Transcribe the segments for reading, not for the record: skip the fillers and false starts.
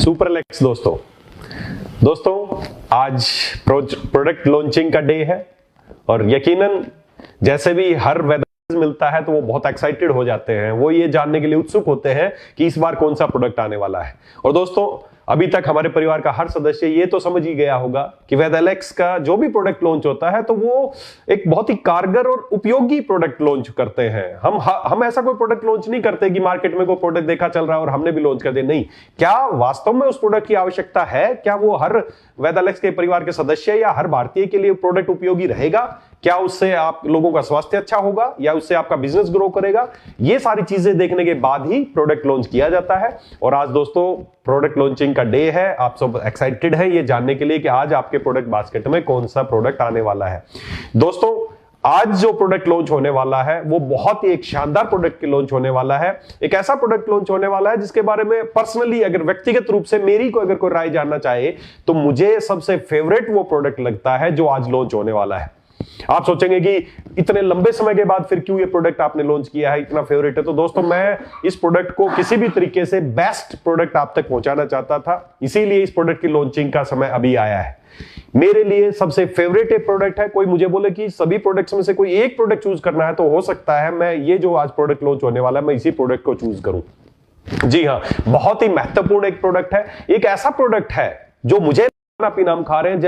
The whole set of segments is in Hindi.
सुपरलेक्स दोस्तों आज प्रोडक्ट लॉन्चिंग का डे है और यकीनन जैसे भी हर वेदर मिलता है तो वो बहुत एक्साइटेड हो जाते हैं। वो ये जानने के लिए उत्सुक होते हैं कि इस बार कौन सा प्रोडक्ट आने वाला है। और दोस्तों अभी तक हमारे परिवार का हर सदस्य ये तो समझ ही गया होगा कि वेदालेक्स का जो भी प्रोडक्ट लॉन्च होता है तो वो एक बहुत ही कारगर और उपयोगी प्रोडक्ट लॉन्च करते हैं। हम ऐसा कोई प्रोडक्ट लॉन्च नहीं करते कि मार्केट में कोई प्रोडक्ट देखा चल रहा है और हमने भी लॉन्च कर दिया। नहीं, क्या वास्तव में उस प्रोडक्ट की आवश्यकता है? क्या वो हर वेदालेक्स के परिवार के सदस्य या हर भारतीय के लिए प्रोडक्ट उपयोगी रहेगा? क्या उससे आप लोगों का स्वास्थ्य अच्छा होगा या उससे आपका बिजनेस ग्रो करेगा? ये सारी चीजें देखने के बाद ही प्रोडक्ट लॉन्च किया जाता है। और आज दोस्तों प्रोडक्ट लॉन्चिंग का डे है। आप सब एक्साइटेड हैं ये जानने के लिए कि आज आपके प्रोडक्ट बास्केट में कौन सा प्रोडक्ट आने वाला है। दोस्तों आज जो प्रोडक्ट लॉन्च होने वाला है वो बहुत ही एक शानदार प्रोडक्ट लॉन्च होने वाला है। एक ऐसा प्रोडक्ट लॉन्च होने वाला है जिसके बारे में पर्सनली अगर व्यक्तिगत रूप से मेरी को अगर कोई राय जानना चाहे तो मुझे सबसे फेवरेट वो प्रोडक्ट लगता है जो आज लॉन्च होने वाला है। आप सोचेंगे कि इतने लंबे समय के बाद फिर क्यों ये प्रोडक्ट आपने लॉन्च किया है, इतना फेवरेट है। तो दोस्तों मैं इस प्रोडक्ट को किसी भी तरीके से बेस्ट प्रोडक्ट आप तक पहुंचाना चाहता था, इसीलिए इस प्रोडक्ट की लॉन्चिंग का समय अभी आया है। मेरे लिए सबसे फेवरेट प्रोडक्ट है। कोई मुझे बोले कि सभी प्रोडक्ट्स में से कोई एक प्रोडक्ट चूज करना है तो हो सकता है मैं ये जो आज प्रोडक्ट लॉन्च होने वाला है मैं इसी प्रोडक्ट को चूज करूं। जी हां, बहुत ही महत्वपूर्ण एक प्रोडक्ट है। एक ऐसा प्रोडक्ट है जो मुझे पीना हम खा रहे हैं,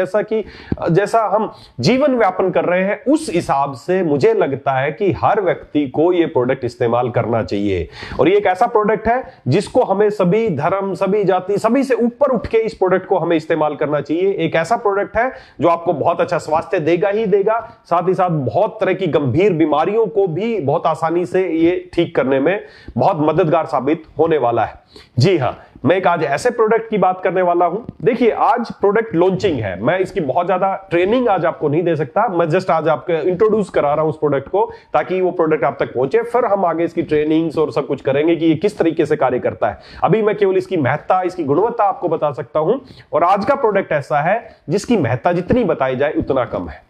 जैसा हम जीवन व्यापन कर रहे हैं, उस हिसाब से मुझे लगता है कि हर व्यक्ति को यह प्रोडक्ट इस्तेमाल करना चाहिए। और ये एक ऐसा प्रोडक्ट है जिसको हमें सभी धर्म, सभी जाति, सभी से ऊपर उठ के इस प्रोडक्ट को हमें इस्तेमाल करना चाहिए। एक ऐसा प्रोडक्ट है जो आपको बहुत अच्छा स्वास्थ्य देगा ही देगा, साथ ही साथ बहुत तरह की गंभीर बीमारियों को भी बहुत आसानी से ये ठीक करने में बहुत मददगार साबित होने वाला है। जी हां, मैं एक आज ऐसे प्रोडक्ट की बात करने वाला हूं। देखिए आज प्रोडक्ट लॉन्चिंग है, मैं इसकी बहुत ज्यादा ट्रेनिंग आज आपको नहीं दे सकता। मैं जस्ट आज आपको इंट्रोड्यूस करा रहा हूं उस प्रोडक्ट को ताकि वो प्रोडक्ट आप तक पहुंचे, फिर हम आगे इसकी ट्रेनिंग्स और सब कुछ करेंगे कि ये किस तरीके से कार्य करता है। अभी मैं केवल इसकी महत्ता, इसकी गुणवत्ता आपको बता सकता हूं। और आज का प्रोडक्ट ऐसा है जिसकी महत्ता जितनी बताई जाए उतना कम है।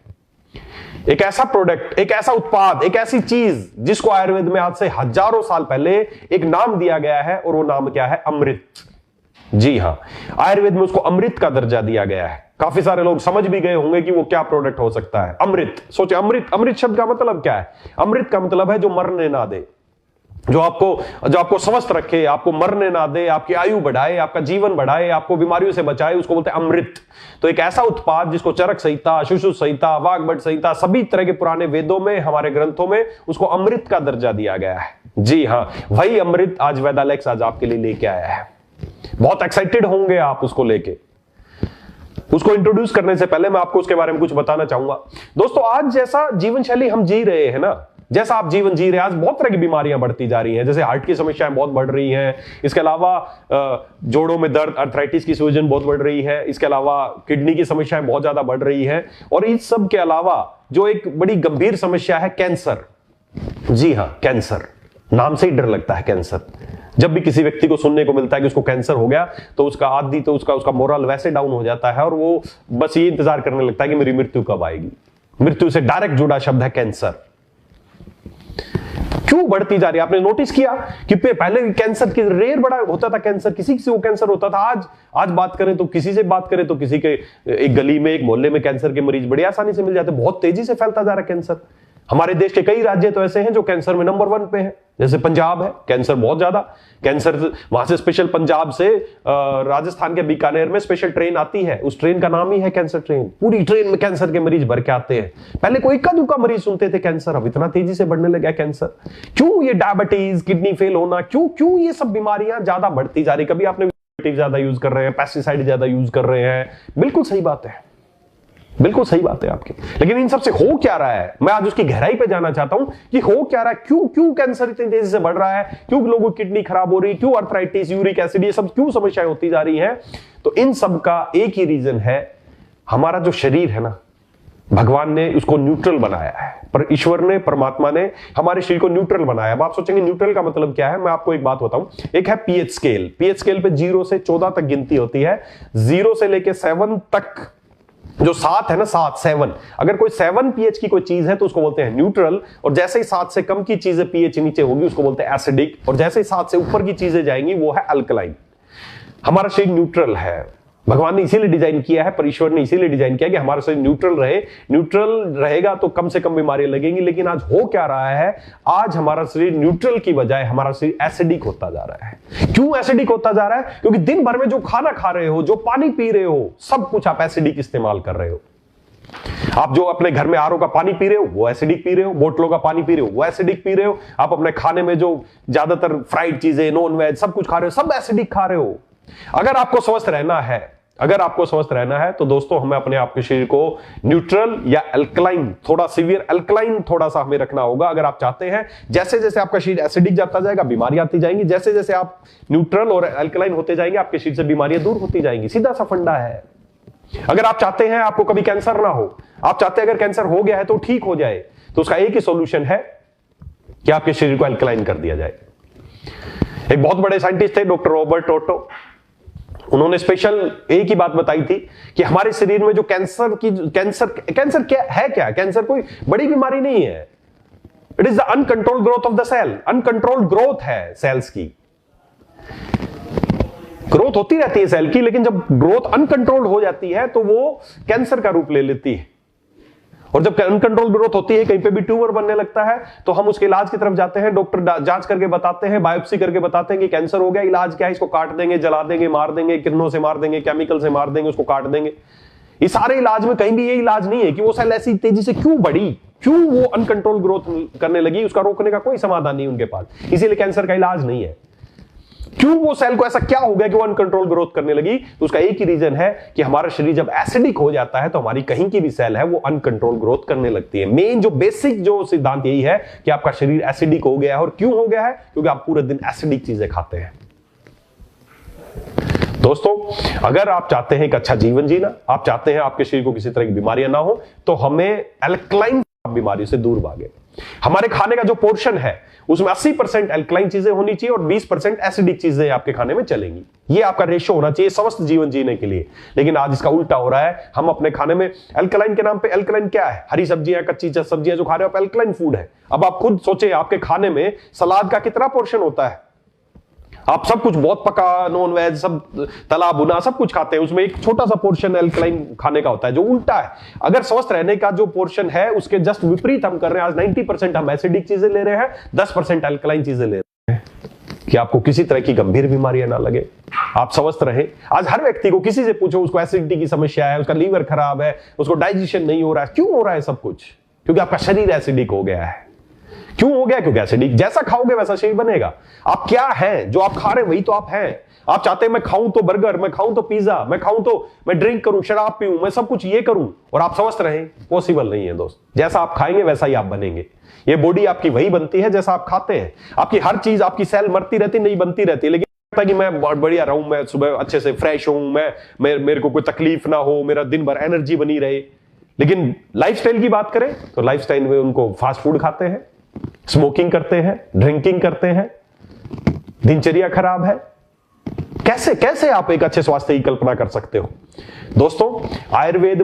एक ऐसा प्रोडक्ट, एक ऐसा उत्पाद, एक ऐसी चीज जिसको आयुर्वेद में आज से हजारों साल पहले एक नाम दिया गया है और वो नाम क्या है? अमृत। जी हां, आयुर्वेद में उसको अमृत का दर्जा दिया गया है। काफी सारे लोग समझ भी गए होंगे कि वो क्या प्रोडक्ट हो सकता है। अमृत, सोचे अमृत शब्द का मतलब क्या है? अमृत का मतलब है जो मरने ना दे, जो आपको स्वस्थ रखे, आपको मरने ना दे, आपकी आयु बढ़ाए, आपका जीवन बढ़ाए, आपको बीमारियों से बचाए, उसको बोलते हैं अमृत। तो एक ऐसा उत्पाद जिसको चरक संहिता, सुश्रुत संहिता, वाग्भट संहिता, सभी तरह के पुराने वेदों में, हमारे ग्रंथों में उसको अमृत का दर्जा दिया गया है। जी हां, वही अमृत आज वेदालेक्स आज आपके लिए लेके आया है। बहुत एक्साइटेड होंगे आप उसको लेके। उसको इंट्रोड्यूस करने से पहले मैं आपको उसके बारे में कुछ बताना चाहूंगा। दोस्तों आज जैसा जीवन शैली हम जी रहे हैं ना, जैसा आप जीवन जी रहे हैं, आज बहुत तरह की बीमारियां बढ़ती जा रही हैं। जैसे हार्ट की समस्याएं बहुत बढ़ रही हैं, इसके अलावा जोड़ों में दर्द, अर्थराइटिस की सूजन बहुत बढ़ रही है, इसके अलावा किडनी की समस्याएं बहुत ज्यादा बढ़ रही हैं। और इस सब के अलावा जो एक बड़ी गंभीर समस्या है कैंसर। जी हां, कैंसर, नाम से ही डर लगता है कैंसर। जब भी किसी व्यक्ति को सुनने को मिलता है कि उसको कैंसर हो गया तो उसका मोरल वैसे डाउन हो जाता है और वो बस ये इंतजार करने लगता है कि मेरी मृत्यु कब आएगी। मृत्यु से डायरेक्ट जुड़ा शब्द है कैंसर। क्यों बढ़ती जा रही है? आपने नोटिस किया कि पहले कैंसर की रेयर बड़ा होता था, कैंसर किसी से वो कैंसर होता था। आज बात करें तो किसी से बात करें तो किसी के एक गली में, एक मोहल्ले में कैंसर के मरीज बड़ी आसानी से मिल जाते हैं। बहुत तेजी से फैलता जा रहा है कैंसर। हमारे देश के कई राज्य तो ऐसे हैं जो कैंसर में नंबर 1 पे है। जैसे पंजाब है, कैंसर बहुत ज्यादा, कैंसर वहां से स्पेशल पंजाब से राजस्थान के बीकानेर में स्पेशल ट्रेन आती है, उस ट्रेन का नाम ही है कैंसर ट्रेन। पूरी ट्रेन में कैंसर के मरीज भर के आते हैं। पहले कोई इक्का दुक्का मरीज सुनते थे कैंसर, अब इतना तेजी से बढ़ने लगा कैंसर। क्यों? ये डायबिटीज, किडनी फेल होना, क्यों ये सब बीमारियां ज्यादा बढ़ती जा रही? कभी आपने ज्यादा यूज कर रहे हैं, पेस्टिसाइड ज्यादा यूज कर रहे हैं, बिल्कुल सही बात है, बिल्कुल सही बात है आपकी। लेकिन इन सब से हो क्या रहा है, मैं आज उसकी गहराई पे जाना चाहता हूं कि हो क्या रहा है, क्यों कैंसर इतनी तेजी से बढ़ रहा है, क्यों लोगों की किडनी खराब हो रही, क्यों अर्थराइटिस, यूरिक एसिड, ये सब क्यों समस्याएं होती जा रही हैं। तो इन सब का एक ही रीजन है, हमारा जो शरीर है ना, भगवान ने उसको न्यूट्रल बनाया है, पर ईश्वर ने, परमात्मा ने हमारे शरीर को न्यूट्रल बनाया। अब आप सोचेंगे न्यूट्रल का मतलब क्या है? मैं आपको एक बात बताऊं। एक है पीएच स्केल। पीएच स्केल पे 0 से 14 तक गिनती होती है। 0 से लेके 7 तक, जो 7 है ना, 7 अगर कोई 7 पीएच की कोई चीज है तो उसको बोलते हैं न्यूट्रल। और जैसे ही 7 से कम की चीजें पीएच नीचे होगी उसको बोलते हैं एसिडिक। और जैसे ही 7 से ऊपर की चीजें जाएंगी वो है अल्कलाइन। हमारा शरीर न्यूट्रल है। भगवान ने इसीलिए डिजाइन किया है, परमेश्वर ने इसीलिए डिजाइन किया कि हमारा शरीर न्यूट्रल रहे। न्यूट्रल रहेगा तो कम से कम बीमारियां लगेंगी। लेकिन आज हो क्या रहा है, आज हमारा शरीर न्यूट्रल की बजाय हमारा शरीर एसिडिक होता जा रहा है। क्यों एसिडिक होता जा रहा है? क्योंकि दिन भर में जो खाना खा रहे हो, जो पानी पी रहे हो, सब कुछ आप एसिडिक इस्तेमाल कर रहे हो। आप जो अपने घर में आरओ का पानी पी रहे हो वो एसिडिक पी रहे हो, बोतलों का पानी पी रहे हो वो एसिडिक पी रहे हो, आप अपने खाने में जो ज्यादातर फ्राइड चीजें, नॉन वेज सब कुछ खा रहे हो, सब एसिडिक खा रहे हो। अगर आपको स्वस्थ रहना है, तो दोस्तों हमें अपने आप के शरीर को न्यूट्रल या अल्कलाइन, थोड़ा सीवियर अल्कलाइन थोड़ा सा हमें रखना होगा। अगर आप चाहते हैं, जैसे जैसे आपका शरीर एसिडिक जाता जाएगा बीमारियां आती जाएंगी, जैसे जैसे आप न्यूट्रल और अल्कलाइन होते जाएंगे आपके शरीर से बीमारियां दूर होती जाएंगी। सीधा सा फंडा है। अगर आप चाहते हैं आपको कभी कैंसर ना हो, आप चाहते हैं अगर कैंसर हो गया है तो ठीक हो जाए, तो उसका एक ही सॉल्यूशन है कि आपके शरीर को अल्कलाइन कर दिया जाए। एक बहुत बड़े साइंटिस्ट थे डॉक्टर रॉबर्ट ओटो, उन्होंने स्पेशल एक ही बात बताई थी कि हमारे शरीर में जो कैंसर क्या है, कैंसर कोई बड़ी बीमारी नहीं है। It is the uncontrolled growth of the cell. Uncontrolled growth है सेल्स की, ग्रोथ होती रहती है सेल की, लेकिन जब ग्रोथ अनकंट्रोल्ड हो जाती है तो वो कैंसर का रूप ले लेती है। और जब अनकंट्रोल ग्रोथ होती है, कहीं पे भी ट्यूमर बनने लगता है, तो हम उसके इलाज की तरफ जाते हैं। डॉक्टर जांच करके बताते हैं, बायोप्सी करके बताते हैं कि कैंसर हो गया। इलाज क्या है? इसको काट देंगे, जला देंगे, मार देंगे, किरणों से मार देंगे, केमिकल से मार देंगे, उसको काट देंगे। इस सारे इलाज में कहीं भी ये इलाज नहीं है कि वो सेल ऐसी तेजी से क्यों बढ़ी, क्यों वो अनकंट्रोल ग्रोथ करने लगी। उसका रोकने का कोई समाधान नहीं उनके पास, इसीलिए कैंसर का इलाज नहीं है। क्यों वो सेल को ऐसा क्या हो गया कि वो अनकंट्रोल ग्रोथ करने लगी? तो उसका एक ही रीजन है कि हमारा शरीर जब एसिडिक हो जाता है तो हमारी कहीं की भी सेल है वो अनकंट्रोल ग्रोथ करने लगती है। मेन जो बेसिक जो सिद्धांत यही है कि आपका शरीर एसिडिक हो गया है। और क्यों हो गया है? क्योंकि आप पूरे दिन एसिडिक चीजें खाते हैं। दोस्तों, अगर आप चाहते हैं एक अच्छा जीवन जीना, आप चाहते हैं आपके शरीर को किसी तरह की बीमारियां ना हो, तो हमें अल्कलाइन बीमारी से दूर भागे। हमारे खाने का जो पोर्शन है उसमें 80% अल्कलाइन चीजें होनी चाहिए और 20% एसिडिक चीजें आपके खाने में चलेंगी। ये आपका रेशो होना चाहिए स्वस्थ जीवन जीने के लिए। लेकिन आज इसका उल्टा हो रहा है। हम अपने खाने में अल्कलाइन के नाम पे, अल्कलाइन क्या है? हरी सब्जियां, कच्ची सब्जियां जो खा रहे हो आप, अल्कलाइन फूड है। अब आप खुद सोचे आपके खाने में सलाद का कितना पोर्शन होता है? आप सब कुछ बहुत पका, नॉन वेज, सब तला भुना सब कुछ खाते हैं, उसमें एक छोटा सा पोर्शन अल्कलाइन खाने का होता है, जो उल्टा है। अगर स्वस्थ रहने का जो पोर्शन है उसके जस्ट विपरीत हम कर रहे हैं। आज 90% हम एसिडिक चीजें ले रहे हैं, 10% अल्कलाइन चीजें ले रहे हैं कि आपको किसी तरह की गंभीर बीमारियां ना लगे, आप स्वस्थ रहें। आज हर व्यक्ति को किसी से पूछो, उसको एसिडिटी की समस्या है, उसका लीवर खराब है, उसको डाइजेशन नहीं हो रहा है। क्यों हो रहा है सब कुछ? क्योंकि आपका शरीर एसिडिक हो गया है। क्यों हो गया? क्योंकि एसिडिक। जैसा खाओगे वैसा शरीर बनेगा। आप क्या हैं? जो आप खा रहे हैं वही तो आप हैं। आप चाहते हैं मैं खाऊं तो बर्गर, मैं खाऊं तो पिज्जा, मैं खाऊं तो मैं ड्रिंक करूं, शराब पीऊं, मैं सब कुछ ये करूं और आप स्वस्थ रहें। पॉसिबल नहीं है दोस्त। जैसा आप खाएंगे वैसा ही आप बनेंगे। ये बॉडी आपकी वही बनती है जैसा आप खाते हैं। आपकी हर चीज, आपकी सेल मरती रहती नहीं, बनती रहती है। लेकिन कि मैं बढ़िया रहूं, मैं सुबह अच्छे से फ्रेश हूं, मेरे को कोई तकलीफ ना हो, मेरा दिन भर एनर्जी बनी रहे। लेकिन लाइफस्टाइल की बात करें तो लाइफस्टाइल में उनको फास्ट फूड खाते हैं, स्मोकिंग करते हैं, ड्रिंकिंग करते हैं, दिनचर्या खराब है। कैसे आप एक अच्छे स्वास्थ्य की कल्पना कर सकते हो? दोस्तों, आयुर्वेद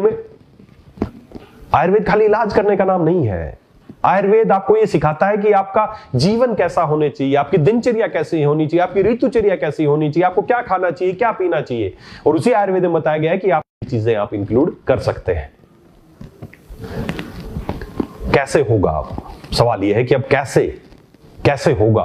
खाली इलाज करने का नाम नहीं है। आयुर्वेद आपको यह सिखाता है कि आपका जीवन कैसा होना चाहिए, आपकी दिनचर्या कैसी होनी चाहिए, आपकी ऋतुचर्या कैसी होनी चाहिए, आपको क्या खाना चाहिए, क्या पीना चाहिए। और उसी आयुर्वेद में बताया गया है कि आप चीजें आप इंक्लूड कर सकते हैं। कैसे होगा? सवाल यह है कि अब कैसे होगा,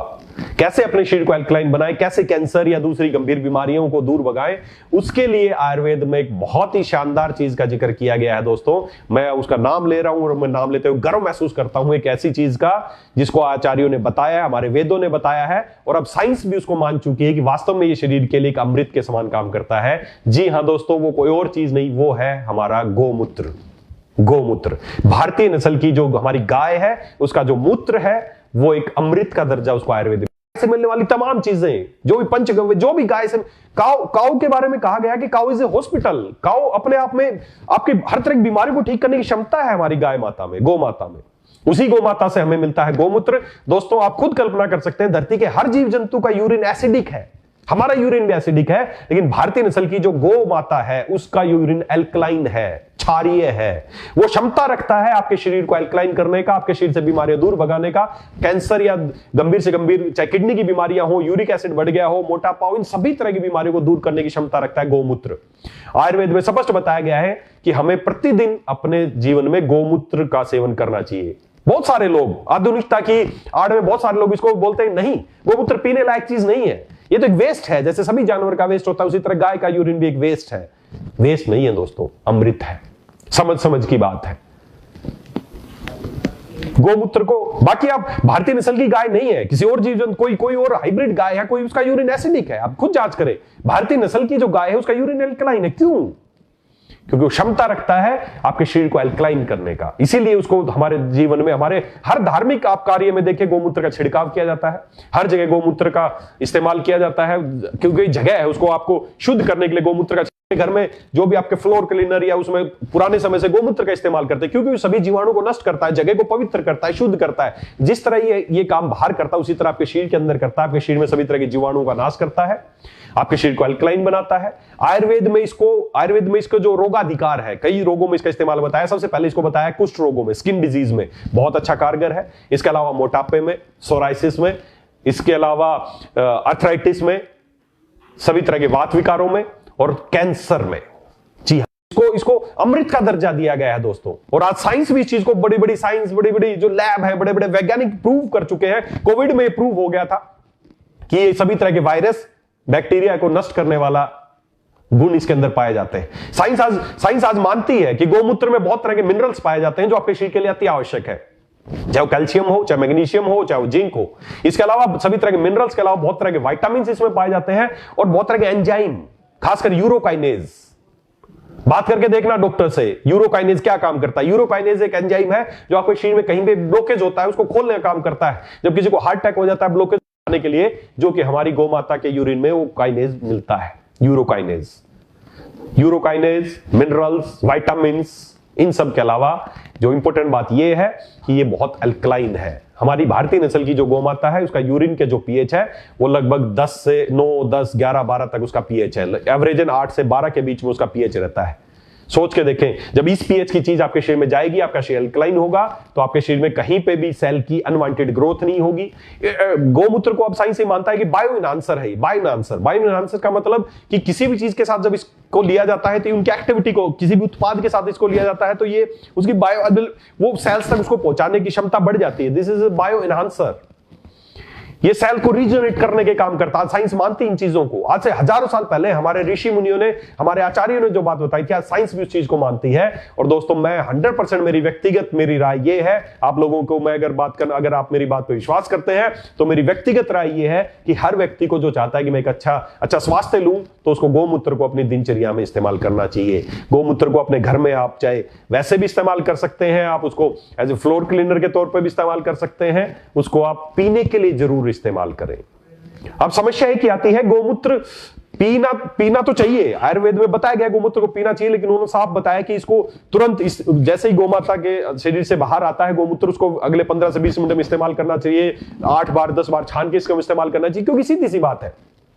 कैसे अपने शरीर को अल्कलाइन बनाएं, कैसे कैंसर या दूसरी गंभीर बीमारियों को दूर भगाएं। उसके लिए आयुर्वेद में एक बहुत ही शानदार चीज का जिक्र किया गया है। दोस्तों, मैं उसका नाम ले रहा हूं और मैं नाम लेते हुए गर्व महसूस करता हूं एक ऐसी चीज का जिसको आचार्यों ने बताया, हमारे वेदों ने बताया है और अब साइंस भी उसको मान चुकी है कि वास्तव में ये शरीर के लिए एक अमृत के समान काम करता है। जी हां दोस्तों, वो कोई और चीज नहीं, वो है हमारा गोमूत्र। भारतीय नस्ल की जो हमारी गाय है, उसका जो मूत्र है वो एक अमृत का दर्जा उसको आयुर्वेद से मिलने वाली तमाम चीजें, जो भी पंचगव्य, जो भी गाय से, काऊ के बारे में कहा गया कि काऊ इज ए हॉस्पिटल। काऊ अपने आप में आपकी हर तरह की बीमारी को ठीक करने की क्षमता है हमारी गाय माता में, गौ माता में। उसी गौ माता से हमें मिलता है गोमूत्र। दोस्तों, आप खुद कल्पना कर सकते हैं, धरती के हर जीव जंतु का यूरिन एसिडिक है, हमारा यूरिन भी एसिडिक है, लेकिन भारतीय नस्ल की जो गौ माता है उसका यूरिन अल्कलाइन है, क्षारीय है, वो क्षमता रखता है आपके शरीर को एल्कलाइन करने का, आपके शरीर से बीमारियां दूर भगाने का। कैंसर या गंभीर से गंभीर चाहे किडनी की बीमारियां हो, यूरिक एसिड बढ़ गया हो, मोटापा हो, इन सभी तरह की बीमारियों को दूर करने की क्षमता रखता है गोमूत्र। आयुर्वेद में स्पष्ट बताया गया है कि हमें प्रतिदिन अपने जीवन में गोमूत्र का सेवन करना चाहिए। बहुत सारे लोग आधुनिकता की आड़ में बहुत सारे लोग इसको बोलते हैं नहीं, गोमूत्र पीने लायक चीज नहीं है, ये तो एक वेस्ट है। जैसे सभी जानवर का वेस्ट होता है उसी तरह गाय का यूरिन भी एक वेस्ट है। वेस्ट नहीं है दोस्तों, अमृत है। समझ समझ की बात है। गोमूत्र को, बाकी आप भारतीय नस्ल की गाय नहीं है, किसी और जीव जंतु कोई और हाइब्रिड गाय है, कोई उसका यूरिन एसिडिक है, आप खुद जांच करें। भारतीय नस्ल की जो गाय है उसका यूरिन एल्कलाइन है। क्यों? क्योंकि वो क्षमता रखता है आपके शरीर को एल्कलाइन करने का। इसीलिए उसको हमारे जीवन में, हमारे हर धार्मिक आप कार्य में देखिए गोमूत्र का छिड़काव किया जाता है, हर जगह गोमूत्र का इस्तेमाल किया जाता है, क्योंकि जगह है उसको आपको शुद्ध करने के लिए गोमूत्र का। घर में जो भी आपके फ्लोर क्लीनर या उसमें पुराने समय से गोमूत्र का इस्तेमाल करते हैं, क्योंकि वो सभी जीवाणु को नष्ट करता है, जगह को पवित्र करता है, शुद्ध करता है। जिस तरह ये काम बाहर करता है उसी तरह आपके शरीर के अंदर करता है, आपके शरीर में सभी तरह के जीवाणुओं का नाश करता है, आपके शरीर को अल्कलाइन बनाता है। आयुर्वेद में इसको जो रोगाधिकार है, कई रोगों में इसका इस्तेमाल बताया। सबसे पहले इसको बताया कुष्ठ रोगों में, स्किन डिजीज में बहुत अच्छा कारगर है। इसके अलावा मोटापे में, सोराइसिस में, इसके अलावा अर्थराइटिस में, सभी तरह के वात विकारों में और कैंसर में। जी हाँ, इसको अमृत का दर्जा दिया गया है दोस्तों। और आज साइंस भी इस चीज को, बड़ी बड़ी साइंस, बड़ी बड़ी जो लैब है, बड़े बड़े वैज्ञानिक प्रूव कर चुके हैं। कोविड में प्रूव हो गया था कि ये सभी तरह के वायरस, बैक्टीरिया को नष्ट करने वाला गुण इसके अंदर पाए जाते हैं। साइंस आज मानती है कि गोमूत्र में बहुत तरह के मिनरल्स पाए जाते हैं जो आपके शरीर के लिए अति आवश्यक है, चाहे वो कैल्शियम हो, चाहे मैग्नीशियम हो, चाहे वो जिंक हो। इसके अलावा सभी तरह के मिनरल्स के अलावा बहुत तरह के विटामिन इसमें पाए जाते हैं और बहुत तरह के एंजाइम, खासकर यूरोकाइनेज। बात करके देखना डॉक्टर से, यूरोकाइनेज क्या काम करता है। यूरोकाइनेज एक एंजाइम है जो आपके शरीर में कहीं पे ब्लॉकेज होता है उसको खोलने का काम करता है। जब किसी को हार्ट अटैक हो जाता है ब्लॉकेज आने के लिए, जो कि हमारी गौमाता के यूरिन में वो काइनेज मिलता है, यूरोकाइनेज। मिनरल्स, विटामिन, इन सब के अलावा जो इंपॉर्टेंट बात यह है कि ये बहुत अल्कलाइन है। हमारी भारतीय नस्ल की जो गौमाता है उसका यूरिन के जो पीएच है वो लगभग 10 से 9, 10, 11, 12 तक उसका पीएच है। एवरेजन 8 से 12 के बीच में उसका पीएच रहता है। सोच के देखें, जब इस पीएच की चीज आपके शरीर में जाएगी, आपका शरीर अल्कलाइन होगा, तो आपके शरीर में कहीं पे भी सेल की अनवांटेड ग्रोथ नहीं होगी। गोमूत्र को अब साइंस से मानता है कि बायो एनहांसर है। बायो एनहांसर का मतलब कि किसी भी चीज के साथ जब इसको लिया जाता है, तो उनकी एक्टिविटी को, किसी भी उत्पाद के साथ इसको लिया जाता है, तो ये उसकी वो सेल्स तक उसको पहुंचाने की क्षमता बढ़ जाती है। This is bio enhancer. ये सेल को रीजनरेट करने के काम करता है। साइंस मानती इन चीजों को। आज से हजारों साल पहले हमारे ऋषि मुनियों ने, हमारे आचार्यों ने जो बात बताई थी, आज साइंस भी उस चीज को मानती है। और दोस्तों, मैं 100% मेरी राय ये है, आप लोगों को मैं अगर आप मेरी बात पर विश्वास करते हैं तो मेरी व्यक्तिगत राय ये है कि हर व्यक्ति को जो चाहता है कि मैं एक अच्छा स्वास्थ्य लूं, तो उसको गोमूत्र को अपनी दिनचर्या में इस्तेमाल करना चाहिए। गोमूत्र को अपने घर में आप चाहे वैसे भी इस्तेमाल कर सकते हैं, आप उसको एज ए फ्लोर क्लीनर के तौर पर भी इस्तेमाल कर सकते हैं, उसको आप पीने के लिए जरूर इस्तेमाल करें। अब समस्या एक ही आती है, गोमूत्र पीना तो चाहिए, आयुर्वेद में बताया गया गोमूत्र को पीना चाहिए, लेकिन उन्होंने साफ बताया कि इसको तुरंत जैसे ही गोमाता के शरीर से बाहर आता है गोमूत्र, उसको अगले 15 से 20 मिनट में इस्तेमाल करना चाहिए। 8 बार 10 बार छान के इसको इस्तेमाल करना चाहिए, क्योंकि सीधी सी बात है,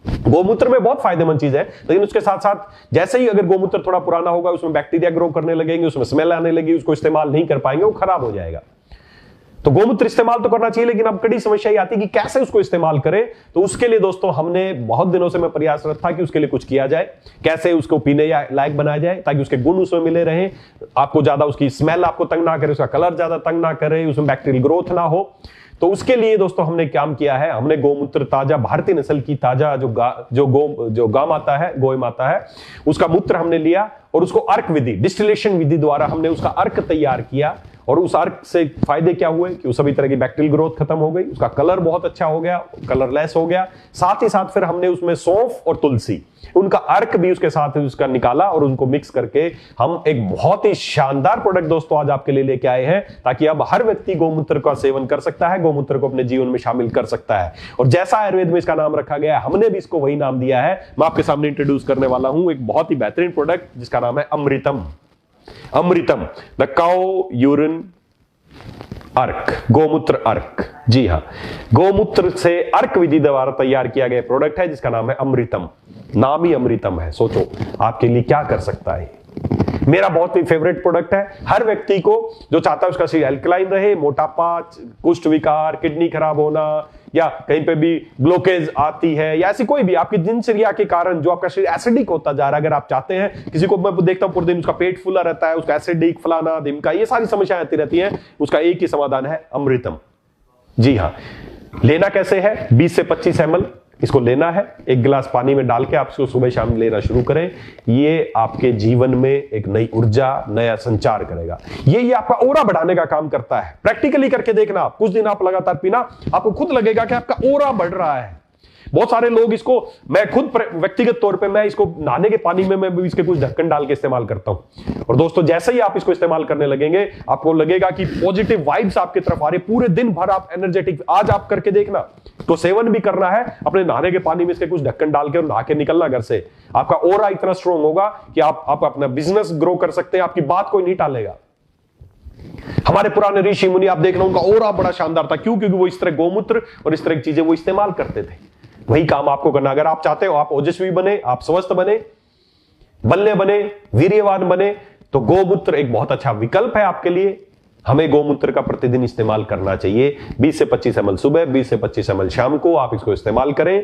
गोमूत्र में बहुत फायदेमंद चीज है। लेकिन उसके साथ साथ जैसे ही अगर गोमूत्र थोड़ा पुराना होगा, उसमें बैक्टीरिया ग्रो करने लगेंगे, उसमें स्मेल आने लगेगी, उसको इस्तेमाल नहीं कर पाएंगे, वो खराब हो जाएगा। तो गोमूत्र इस्तेमाल तो करना चाहिए, लेकिन अब कड़ी समस्या ये आती है कि कैसे उसको इस्तेमाल करें। तो उसके लिए दोस्तों हमने बहुत दिनों से मैं प्रयासरत था कि उसके लिए कुछ किया जाए, कैसे उसको पीने लायक बनाया जाए ताकि उसके गुण उसमें मिले रहें, आपको ज्यादा उसकी स्मेल आपको तंग ना करे, उसका कलर ज्यादा तंग ना करे, उसमें बैक्टीरियल ग्रोथ ना हो। तो उसके लिए दोस्तों हमने काम किया है, हमने गोमूत्र ताजा, भारतीय नस्ल की ताजा जो गाय माता है, गोय माता है, उसका मूत्र हमने लिया और उसको अर्क विधि, डिस्टिलेशन विधि द्वारा हमने उसका अर्क तैयार किया। और उस अर्क से फायदे क्या हुए कि सभी तरह की बैक्टीरियल ग्रोथ खत्म हो गई, उसका कलर बहुत अच्छा हो गया, कलरलेस हो गया। साथ ही साथ फिर हमने उसमें सौंफ और तुलसी, उनका अर्क भी उसके साथ उसका निकाला और उनको मिक्स करके हम एक बहुत ही शानदार प्रोडक्ट दोस्तों आज आपके लिए लेके आए हैं, ताकि अब हर व्यक्ति गोमूत्र का सेवन कर सकता है, गोमूत्र को अपने जीवन में शामिल कर सकता है। और जैसा आयुर्वेद में इसका नाम रखा गया है, हमने भी इसको वही नाम दिया है। मैं आपके सामने इंट्रोड्यूस करने वाला हूं एक बहुत ही बेहतरीन प्रोडक्ट जिसका नाम है अमृतम। द काउ यूरिन अर्क, गोमूत्र अर्क। जी हां, गोमूत्र से अर्क विधि द्वारा तैयार किया गया प्रोडक्ट है जिसका नाम है अमृतम। नाम ही अमृतम है, सोचो आपके लिए क्या कर सकता है। मेरा बहुत ही फेवरेट प्रोडक्ट है। हर व्यक्ति को जो चाहता है उसका शरीर अल्कलाइन रहे, मोटापा, कुष्ठ विकार, किडनी खराब होना या कहीं पे भी ब्लॉकेज आती है या ऐसी कोई भी आपकी दिनचर्या के कारण जो आपका शरीर एसिडिक होता जा रहा है, अगर आप चाहते हैं, किसी को मैं देखता हूं पूरे दिन उसका पेट फूला रहता है, उसका एसिडिक फलाना ढिमका, ये सारी समस्याएं आती रहती हैं, उसका एक ही समाधान है, अमृतम। जी हां, लेना कैसे है? 20 से 25 ml इसको लेना है, एक गिलास पानी में डाल के आप इसको सुबह शाम लेना शुरू करें। ये आपके जीवन में एक नई ऊर्जा, नया संचार करेगा। ये आपका ओरा बढ़ाने का काम करता है। प्रैक्टिकली करके देखना आप, कुछ दिन आप लगातार पीना, आपको खुद लगेगा कि आपका ओरा बढ़ रहा है। बहुत सारे लोग इसको, मैं खुद व्यक्तिगत तौर पे मैं इसको नहाने के पानी में मैं भी इसके कुछ ढक्कन डाल के इस्तेमाल करता हूं। और दोस्तों जैसे ही आप इसको इस्तेमाल करने लगेंगे, आपको लगेगा कि पॉजिटिव वाइब्स आपकी तरफ आ रही, पूरे दिन भर आप एनर्जेटिक। आज आप करके देखना, तो सेवन भी करना है, अपने नहाने के पानी में इसके कुछ ढक्कन डाल के और नहा के निकलना घर से। आपका ओरा इतना स्ट्रांग होगा कि आप अपना बिजनेस ग्रो कर सकते हैं, आपकी बात कोई नहीं टालेगा। हमारे पुराने ऋषि मुनि आप देखना, उनका ओरा बड़ा शानदार था। क्यों? क्योंकि वो इस तरह गोमूत्र और इस तरह की चीजें वो इस्तेमाल करते थे। वही काम आपको करना। अगर आप चाहते हो आप ओजस्वी बने, आप स्वस्थ बने, बल्ले बने, वीर्यवान बने, तो गोमूत्र एक बहुत अच्छा विकल्प है आपके लिए। हमें गोमूत्र का प्रतिदिन इस्तेमाल करना चाहिए। 20 से 25 ml सुबह, 20 से 25 ml शाम को आप इसको इस्तेमाल करें।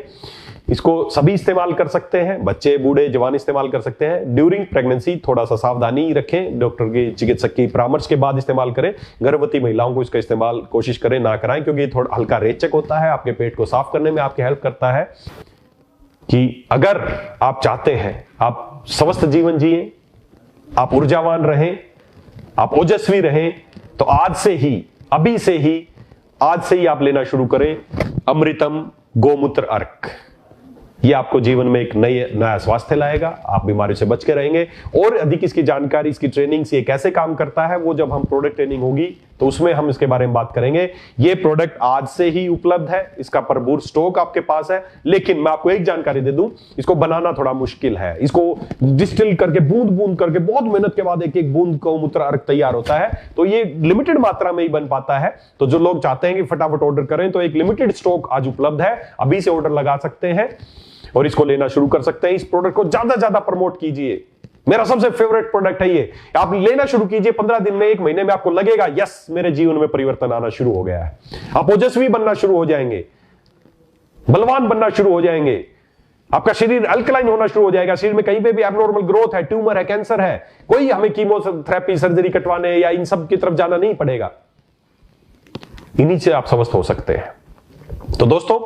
इसको सभी इस्तेमाल कर सकते हैं, बच्चे, बूढ़े, जवान इस्तेमाल कर सकते हैं। ड्यूरिंग प्रेगनेंसी थोड़ा सा सावधानी रखें, डॉक्टर के, चिकित्सक की परामर्श के बाद इस्तेमाल करें। गर्भवती महिलाओं को इसका इस्तेमाल कोशिश करें ना कराएं, क्योंकि थोड़ा हल्का रेचक होता है, आपके पेट को साफ करने में आपकी हेल्प करता है। कि अगर आप चाहते हैं आप स्वस्थ जीवन जिए, आप ऊर्जावान रहें, आप ओजस्वी रहें, तो आज से ही, अभी से ही, आज से ही आप लेना शुरू करें अमृतम गोमूत्र अर्क। ये आपको जीवन में एक नया स्वास्थ्य लाएगा, आप बीमारियों से बच के रहेंगे। और अधिक इसकी जानकारी, इसकी ट्रेनिंग से ये कैसे काम करता है, वो जब हम प्रोडक्ट ट्रेनिंग होगी तो उसमें हम इसके बारे में बात करेंगे। ये प्रोडक्ट आज से ही उपलब्ध है, इसका भरपूर स्टॉक आपके पास है। लेकिन मैं आपको एक जानकारी दे दूं, इसको बनाना थोड़ा मुश्किल है। इसको डिस्टिल करके, बूंद बूंद करके, बहुत मेहनत के बाद एक एक बूंद गोमूत्र अर्क तैयार होता है। तो ये लिमिटेड मात्रा में ही बन पाता है। तो जो लोग चाहते हैं कि फटाफट ऑर्डर करें, तो एक लिमिटेड स्टॉक आज उपलब्ध है, अभी से ऑर्डर लगा सकते हैं और इसको लेना शुरू कर सकते हैं। इस प्रोडक्ट को ज्यादा ज्यादा प्रमोट कीजिए। मेरा सबसे फेवरेट प्रोडक्ट है ये। आप लेना शुरू कीजिए, 15 दिन में, 1 महीने में आपको लगेगा यस, मेरे जीवन में परिवर्तन आना शुरू हो गया है। आप ओजस्वी बनना शुरू हो जाएंगे, बलवान बनना शुरू हो जाएंगे, आपका शरीर अल्कलाइन होना शुरू हो जाएगा। शरीर में कहीं पे भी एबनॉर्मल ग्रोथ है, ट्यूमर है, कैंसर है, कोई हमें कीमोथेरेपी, सर्जरी कटवाने या इन सब की तरफ जाना नहीं पड़ेगा। इन्हीं से आप स्वस्थ हो सकते हैं। तो दोस्तों,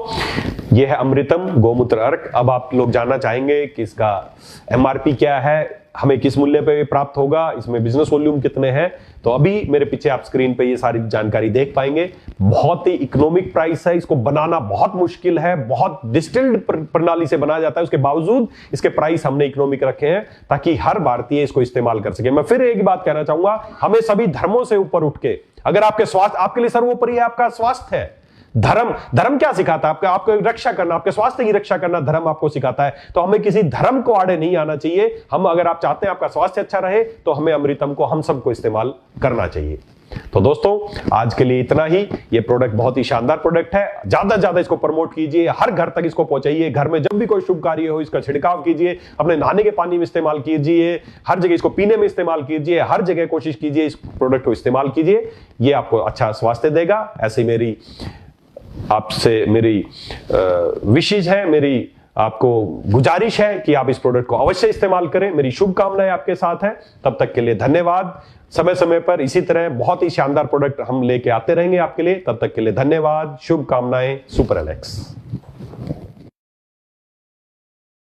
यह है अमृतम गोमूत्र अर्क। अब आप लोग जानना चाहेंगे कि इसका एमआरपी क्या है, हमें किस मूल्य पे प्राप्त होगा, इसमें बिजनेस वॉल्यूम कितने हैं। तो अभी मेरे पीछे आप स्क्रीन पे ये सारी जानकारी देख पाएंगे। बहुत ही इकोनॉमिक प्राइस है, इसको बनाना बहुत मुश्किल है, बहुत डिस्टिल्ड प्रणाली से बनाया जाता है, उसके बावजूद इसके प्राइस हमने इकोनॉमिक रखे हैं ताकि हर भारतीय इसको इस्तेमाल कर सके। मैं फिर एक बात कहना चाहूंगा, हमें सभी धर्मों से ऊपर उठ के, अगर आपके स्वास्थ्य, आपके लिए सर्वोपरि है आपका स्वास्थ्य है। धर्म क्या सिखाता है? आपको रक्षा करना, आपके स्वास्थ्य की रक्षा करना धर्म आपको सिखाता है। तो हमें किसी धर्म को आड़े नहीं आना चाहिए। हम, अगर आप चाहते हैं आपका स्वास्थ्य अच्छा रहे, तो हमें अमृतम को हम सबको इस्तेमाल करना चाहिए। तो दोस्तों, आज के लिए इतना ही। ये प्रोडक्ट बहुत ही शानदार प्रोडक्ट है। ज्यादा से ज्यादा इसको प्रमोट कीजिए, हर घर तक इसको पहुंचाइए। घर में जब भी कोई शुभ कार्य हो, इसका छिड़काव कीजिए, अपने नहाने के पानी में इस्तेमाल कीजिए, हर जगह इसको पीने में इस्तेमाल कीजिए, हर जगह कोशिश कीजिए इस प्रोडक्ट को इस्तेमाल कीजिए। ये आपको अच्छा स्वास्थ्य देगा। ऐसे मेरी आपसे मेरी विशेष है, मेरी आपको गुजारिश है कि आप इस प्रोडक्ट को अवश्य इस्तेमाल करें। मेरी शुभकामनाएं आपके साथ हैं। तब तक के लिए धन्यवाद। समय समय पर इसी तरह बहुत ही शानदार प्रोडक्ट हम लेके आते रहेंगे आपके लिए। तब तक के लिए धन्यवाद, शुभकामनाएं। Super Alex.